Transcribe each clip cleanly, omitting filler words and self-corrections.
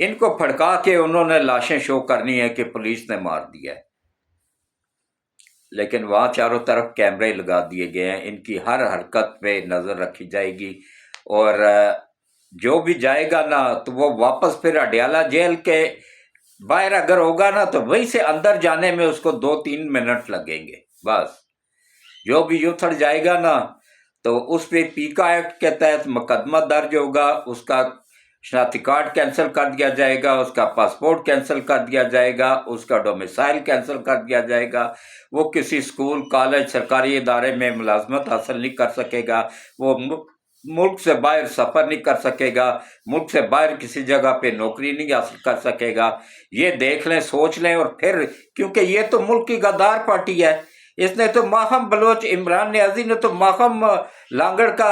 ان کو پھڑکا کے انہوں نے لاشیں شو کرنی ہے کہ پولیس نے مار دیا ہے، لیکن وہاں چاروں طرف کیمرے لگا دیے گئے ہیں، ان کی ہر حرکت پہ نظر رکھی جائے گی، اور جو بھی جائے گا نا تو وہ واپس پھر اڈیالہ جیل کے باہر اگر ہوگا نا تو وہیں سے اندر جانے میں اس کو 2-3 منٹ لگیں گے بس۔ جو بھی یوتھڑ جائے گا نا تو اس پہ پیکا ایکٹ کے تحت مقدمہ درج ہوگا، اس کا شناختی کارڈ کینسل کر دیا جائے گا، اس کا پاسپورٹ کینسل کر دیا جائے گا، اس کا ڈومیسائل کینسل کر دیا جائے گا، وہ کسی اسکول کالج سرکاری ادارے میں ملازمت حاصل نہیں کر سکے گا، وہ ملک سے باہر سفر نہیں کر سکے گا، ملک سے باہر کسی جگہ پہ نوکری نہیں حاصل کر سکے گا۔ یہ دیکھ لیں، سوچ لیں، اور پھر کیونکہ یہ تو ملک کی غدار پارٹی ہے، اس نے تو ماہم بلوچ عمران نیازی نے تو ماہم لانگڑ کا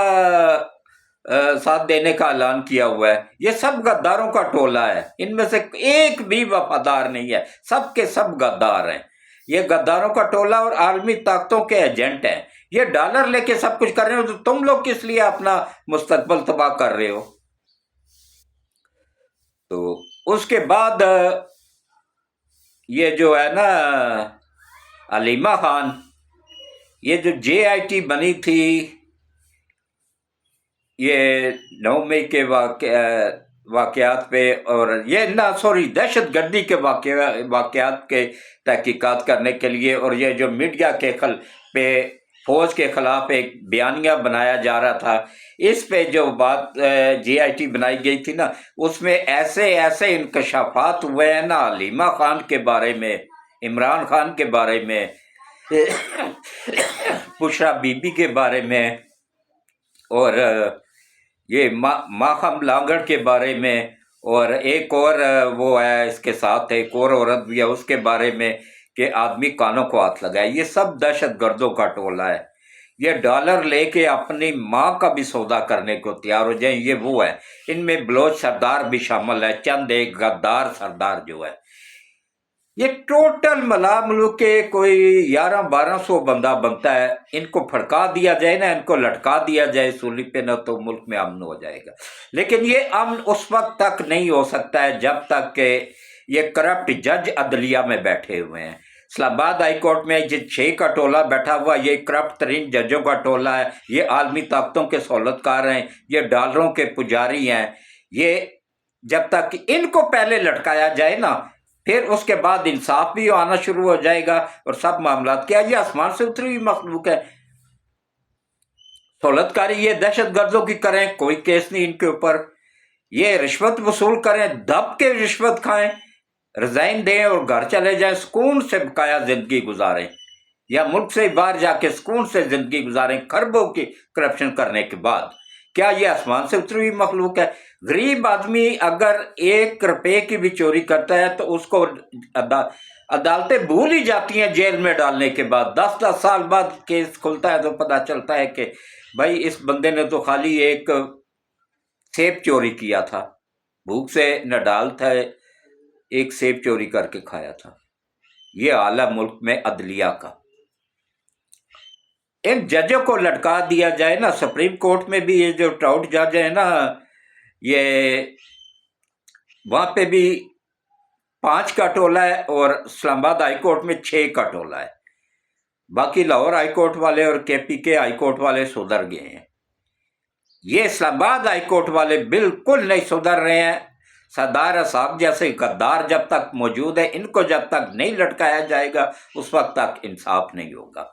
ساتھ دینے کا اعلان کیا ہوا ہے۔ یہ سب غداروں کا ٹولہ ہے، ان میں سے ایک بھی وفادار نہیں ہے، سب کے سب غدار ہیں۔ یہ غداروں کا ٹولہ اور عالمی طاقتوں کے ایجنٹ ہیں۔ یہ ڈالر لے کے سب کچھ کر رہے ہو تو تم لوگ کس لیے اپنا مستقبل تباہ کر رہے ہو؟ تو اس کے بعد یہ جو ہے نا علیمہ خان، یہ جو جے آئی ٹی بنی تھی، یہ 9 مئی کے واقعات پہ، اور یہ دہشت گردی کے واقعات کے تحقیقات کرنے کے لیے، اور یہ جو میڈیا کے پہ فوج کے خلاف ایک بیانیہ بنایا جا رہا تھا، اس پہ جو بات جے آئی ٹی بنائی گئی تھی نا، اس میں ایسے ایسے انکشافات ہوئے ہیں نا علیمہ خان کے بارے میں، عمران خان کے بارے میں، بشرا بی بی کے بارے میں، اور یہ ماہم لانگڑ کے بارے میں، اور ایک اور وہ ہے اس کے ساتھ ایک اور عورت بھی ہے اس کے بارے میں، کہ آدمی کانوں کو ہاتھ لگائے۔ یہ سب دہشت گردوں کا ٹولہ ہے۔ یہ ڈالر لے کے اپنی ماں کا بھی سودا کرنے کو تیار ہو جائیں، یہ وہ ہے۔ ان میں بلوچ سردار بھی شامل ہے، چند ایک غدار سردار جو ہے۔ یہ ٹوٹل ملا ملوک کے کوئی 1100-1200 بندہ بنتا ہے۔ ان کو پھڑکا دیا جائے نا، ان کو لٹکا دیا جائے سولی پہ نا، تو ملک میں امن ہو جائے گا۔ لیکن یہ امن اس وقت تک نہیں ہو سکتا ہے جب تک کہ یہ کرپٹ جج عدلیہ میں بیٹھے ہوئے ہیں۔ اسلام آباد ہائی کورٹ میں یہ 6 کا ٹولہ بیٹھا ہوا، یہ کرپٹ ترین ججوں کا ٹولہ ہے، یہ عالمی طاقتوں کے سہولت کار ہیں، یہ ڈالروں کے پجاری ہیں۔ یہ جب تک ان کو پہلے لٹکایا جائے نا، پھر اس کے بعد انصاف بھی آنا شروع ہو جائے گا، اور سب معاملات کیا یہ آسمان سے اتری ہوئی مخلوق ہے۔ سہولت کاری یہ دہشت گردوں کی کریں، کوئی کیس نہیں ان کے اوپر۔ یہ رشوت وصول کریں، دب کے رشوت کھائیں، ریزائن دیں اور گھر چلے جائیں، سکون سے بقایا زندگی گزاریں، یا ملک سے باہر جا کے سکون سے زندگی گزاریں خربوں کی کرپشن کرنے کے بعد۔ کیا یہ آسمان سے اتری ہوئی مخلوق ہے؟ غریب آدمی اگر 1 روپے کی بھی چوری کرتا ہے تو اس کو عدالتیں بھول ہی جاتی ہیں جیل میں ڈالنے کے بعد۔ 10 سال بعد کیس کھلتا ہے تو پتہ چلتا ہے کہ بھائی اس بندے نے تو خالی ایک سیب چوری کیا تھا، بھوک سے نڈال تھا، ایک سیب چوری کر کے کھایا تھا۔ یہ حال ہے ملک میں عدلیہ کا۔ ان ججوں کو لٹکا دیا جائے نا، سپریم کورٹ میں بھی یہ جو ٹراؤٹ جج ہیں نا، یہ وہاں پہ بھی 5 کا ٹولہ ہے، اور اسلام آباد ہائی کورٹ میں 6 کا ٹولہ ہے۔ باقی لاہور ہائی کورٹ والے اور کے پی کے ہائی کورٹ والے سدھر گئے ہیں۔ یہ اسلام آباد ہائی کورٹ والے بالکل نہیں سدھر رہے ہیں۔ سردار صاحب جیسے غدار جب تک موجود ہے، ان کو جب تک نہیں لٹکایا جائے گا اس وقت تک انصاف نہیں ہوگا۔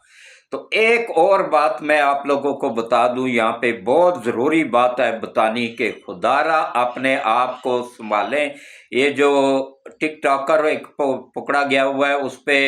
تو ایک اور بات میں آپ لوگوں کو بتا دوں، یہاں پہ بہت ضروری بات ہے بتانی، کہ خدا را اپنے آپ کو سنبھالیں۔ یہ جو ٹک ٹاکر ایک پکڑا گیا ہوا ہے، اس پہ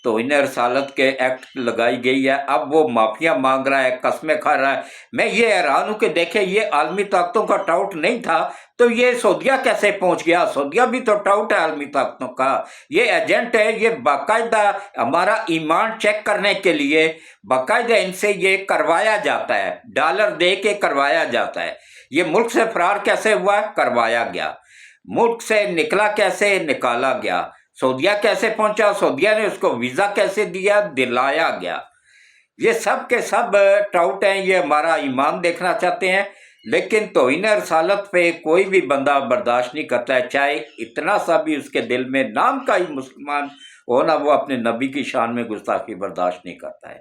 توہین رسالت کے ایکٹ لگائی گئی ہے، اب وہ معافیا مانگ رہا ہے، قسمیں کھا رہا ہے۔ میں یہ حیران ہوں کہ دیکھیں یہ عالمی طاقتوں کا ٹاؤٹ نہیں تھا تو یہ سعودیہ کیسے پہنچ گیا؟ سعودیہ بھی تو ٹاؤٹ ہے عالمی طاقتوں کا، یہ ایجنٹ ہے۔ یہ باقاعدہ ہمارا ایمان چیک کرنے کے لیے باقاعدہ ان سے یہ کروایا جاتا ہے، ڈالر دے کے کروایا جاتا ہے۔ یہ ملک سے فرار کیسے ہوا؟ کروایا گیا۔ ملک سے نکلا کیسے؟ نکالا گیا۔ سعودیہ کیسے پہنچا؟ سعودیہ نے اس کو ویزا کیسے دیا؟ دلایا گیا۔ یہ سب کے سب ٹاؤٹ ہیں، یہ ہمارا ایمان دیکھنا چاہتے ہیں۔ لیکن توہین رسالت پہ کوئی بھی بندہ برداشت نہیں کرتا ہے، چاہے اتنا سا بھی اس کے دل میں نام کا ہی مسلمان ہو نا، وہ اپنے نبی کی شان میں گستاخی برداشت نہیں کرتا ہے۔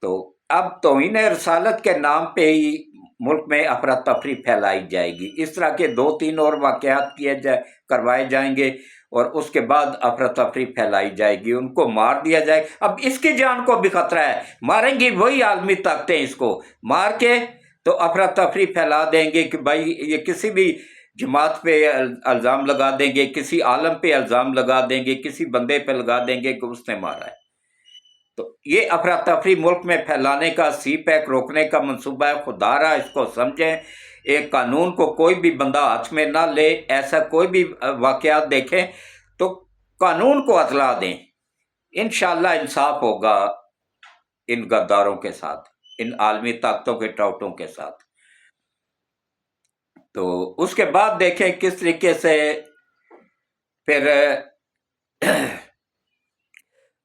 تو اب توہین رسالت کے نام پہ ہی ملک میں افراتفری پھیلائی جائے گی، اس طرح کے 2-3 اور واقعات کروائے جائیں گے اور اس کے بعد افراتفری پھیلائی جائے گی، ان کو مار دیا جائے۔ اب اس کی جان کو بھی خطرہ ہے، ماریں گی وہی عالمی طاقتیں، اس کو مار کے تو افراتفری پھیلا دیں گے کہ بھائی یہ کسی بھی جماعت پہ الزام لگا دیں گے، کسی عالم پہ الزام لگا دیں گے، کسی بندے پہ لگا دیں گے کہ اس نے مارا ہے۔ تو یہ افراتفری ملک میں پھیلانے کا، سی پیک روکنے کا منصوبہ ہے، خدا را اس کو سمجھیں۔ ایک قانون کو کوئی بھی بندہ ہاتھ میں نہ لے، ایسا کوئی بھی واقعات دیکھیں تو قانون کو اطلاع دیں، انشاءاللہ انصاف ہوگا ان غداروں کے ساتھ، ان عالمی طاقتوں کے ٹاؤٹوں کے ساتھ۔ تو اس کے بعد دیکھیں کس طریقے سے پھر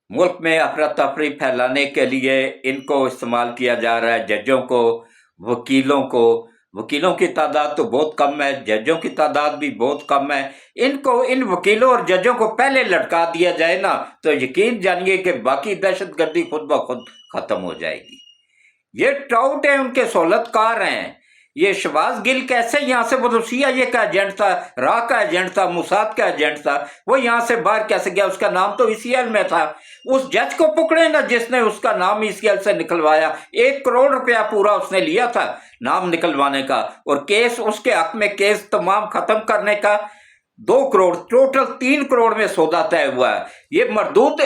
ملک میں افراتفری پھیلانے کے لیے ان کو استعمال کیا جا رہا ہے، ججوں کو، وکیلوں کو۔ وکیلوں کی تعداد تو بہت کم ہے، ججوں کی تعداد بھی بہت کم ہے۔ ان وکیلوں اور ججوں کو پہلے لٹکا دیا جائے نا تو یقین جانیے کہ باقی دہشت گردی خود بخود ختم ہو جائے گی۔ یہ ٹاؤٹ ہیں، ان کے سہولت کار ہیں۔ یہ شہباز گل کیسے یہاں سے، وہ تو CIA کا ایجنٹ تھا، را کا ایجنٹ تھا، موساد کا ایجنٹ تھا، وہ یہاں سے باہر کیسے گیا؟ اس کا نام تو ECL میں تھا۔ اس جج کو پکڑے نا جس نے اس کا نام ECL سے نکلوایا، 1 کروڑ روپیہ پورا اس نے لیا تھا نام نکلوانے کا، اور کیس اس کے حق میں کیس تمام ختم کرنے کا 2 کروڑ، ٹوٹل 3 کروڑ میں سودا طے ہوا ہے۔ یہ مردود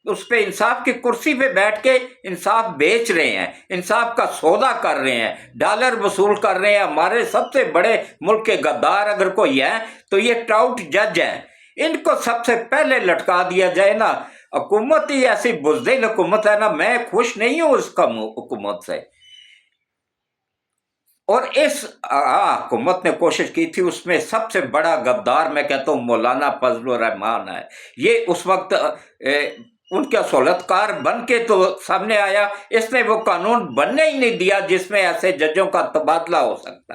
اس پہ انصاف کی کرسی پہ بیٹھ کے انصاف بیچ رہے ہیں، انصاف کا سودا کر رہے ہیں، ڈالر وصول کر رہے ہیں۔ ہمارے سب سے بڑے ملک کے غدار اگر کوئی ہے تو یہ ٹاؤٹ جج ہیں، ان کو سب سے پہلے لٹکا دیا جائے نا۔ حکومت ہی ایسی بزدل حکومت ہے نا، میں خوش نہیں ہوں اس حکومت سے۔ اور اس حکومت نے کوشش کی تھی، اس میں سب سے بڑا غدار میں کہتا ہوں مولانا فضل الرحمان ہے۔ یہ اس وقت ان کا سہولت کار بن کے تو سامنے آیا، اس نے وہ قانون بننے ہی نہیں دیا جس میں ایسے ججوں کا تبادلہ ہو سکتا۔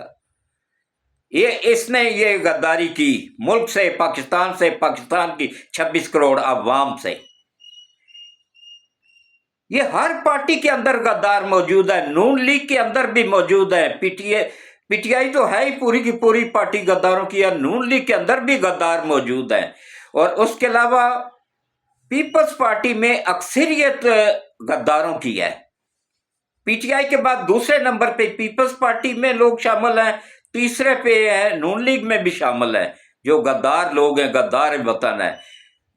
اس نے یہ غداری کی ملک سے، پاکستان کی 26 کروڑ عوام سے۔ یہ ہر پارٹی کے اندر غدار موجود ہے، نون لیگ کے اندر بھی موجود ہے، پی ٹی آئی تو ہے ہی پوری کی پوری پارٹی غداروں کی ہے، نون لیگ کے اندر بھی غدار موجود ہیں۔ اور اس کے علاوہ پیپلز پارٹی میں اکثریت غداروں کی ہے۔ پی ٹی آئی کے بعد دوسرے نمبر پہ پیپلز پارٹی میں لوگ شامل ہیں، تیسرے پہ ہے نون لیگ میں بھی شامل ہیں، جو غدار لوگ ہیں، غدار وطن ہیں،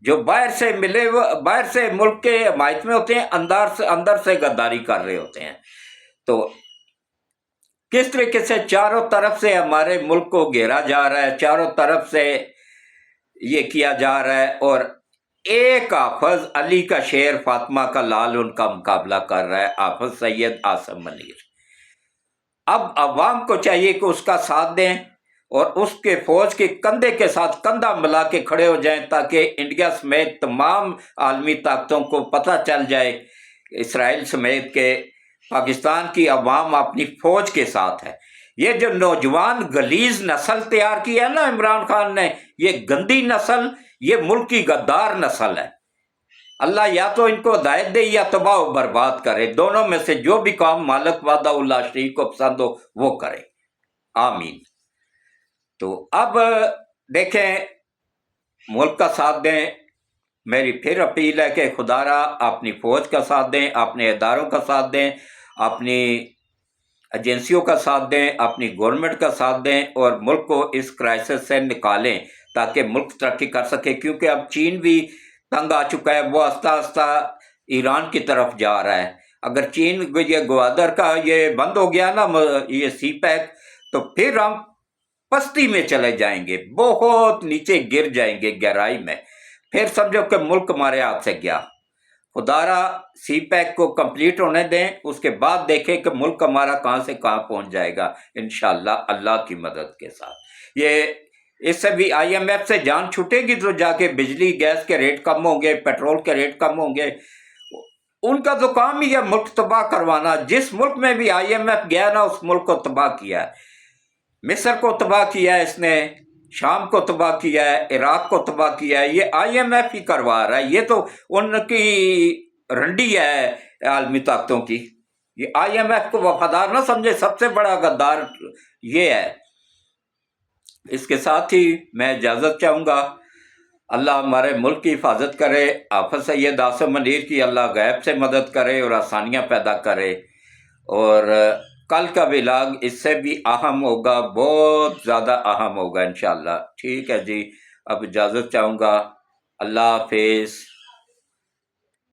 جو باہر سے ملک کے حمایت میں ہوتے ہیں، اندر سے غداری کر رہے ہوتے ہیں۔ تو کس طریقے سے چاروں طرف سے ہمارے ملک کو گھیرا جا رہا ہے، چاروں طرف سے یہ کیا جا رہا ہے، اور ایک حافظ علی کا شیر فاطمہ کا لال ان کا مقابلہ کر رہا ہے، حافظ سید عاصم منیر۔ اب عوام کو چاہیے کہ اس کا ساتھ دیں اور اس کے فوج کے کندھے کے ساتھ کندھا ملا کے کھڑے ہو جائیں، تاکہ انڈیا سمیت تمام عالمی طاقتوں کو پتہ چل جائے، اسرائیل سمیت کہ پاکستان کی عوام اپنی فوج کے ساتھ ہے۔ یہ جو نوجوان غلیظ نسل تیار کی ہے نا عمران خان نے، یہ گندی نسل، یہ ملک کی غدار نسل ہے۔ اللہ یا تو ان کو ہدایت دے یا تباہ و برباد کرے، دونوں میں سے جو بھی کام مالک وحدہ اللہ شریک کو پسند ہو وہ کرے، آمین۔ تو اب دیکھیں، ملک کا ساتھ دیں، میری پھر اپیل ہے کہ خدا را اپنی فوج کا ساتھ دیں، اپنے اداروں کا ساتھ دیں، اپنی ایجنسیوں کا ساتھ دیں، اپنی گورنمنٹ کا ساتھ دیں، اور ملک کو اس کرائسس سے نکالیں تاکہ ملک ترقی کر سکے، کیونکہ اب چین بھی تنگ آ چکا ہے، وہ آہستہ آہستہ ایران کی طرف جا رہا ہے۔ اگر چین یہ گوادر کا یہ بند ہو گیا نا، یہ سی پیک، تو پھر ہم پستی میں چلے جائیں گے، بہت نیچے گر جائیں گے گہرائی میں، پھر سمجھو کہ ملک ہمارے ہاتھ سے گیا۔ خدا را سی پیک کو کمپلیٹ ہونے دیں، اس کے بعد دیکھیں کہ ملک ہمارا کہاں سے کہاں پہنچ جائے گا انشاءاللہ اللہ کی مدد کے ساتھ۔ اس سے بھی IMF سے جان چھوٹے گی تو جا کے بجلی گیس کے ریٹ کم ہوں گے، پیٹرول کے ریٹ کم ہوں گے، ان کا تو کام ہی ہے ملک تباہ کروانا. جس ملک میں بھی IMF گیا نا اس ملک کو تباہ کیا ہے. مصر کو تباہ کیا ہے اس نے، شام کو تباہ کیا ہے، عراق کو تباہ کیا ہے. یہ IMF ہی کروا رہا ہے. یہ تو ان کی رنڈی ہے عالمی طاقتوں کی. یہ IMF کو وفادار نہ سمجھے، سب سے بڑا غدار یہ ہے. اس کے ساتھ ہی میں اجازت چاہوں گا. اللہ ہمارے ملک کی حفاظت کرے. حافظ سید آصف منیر کی اللہ غیب سے مدد کرے اور آسانیاں پیدا کرے. اور کل کا ولاگ اس سے بھی اہم ہوگا، بہت زیادہ اہم ہوگا انشاءاللہ. ٹھیک ہے جی، اب اجازت چاہوں گا. اللہ حافظ.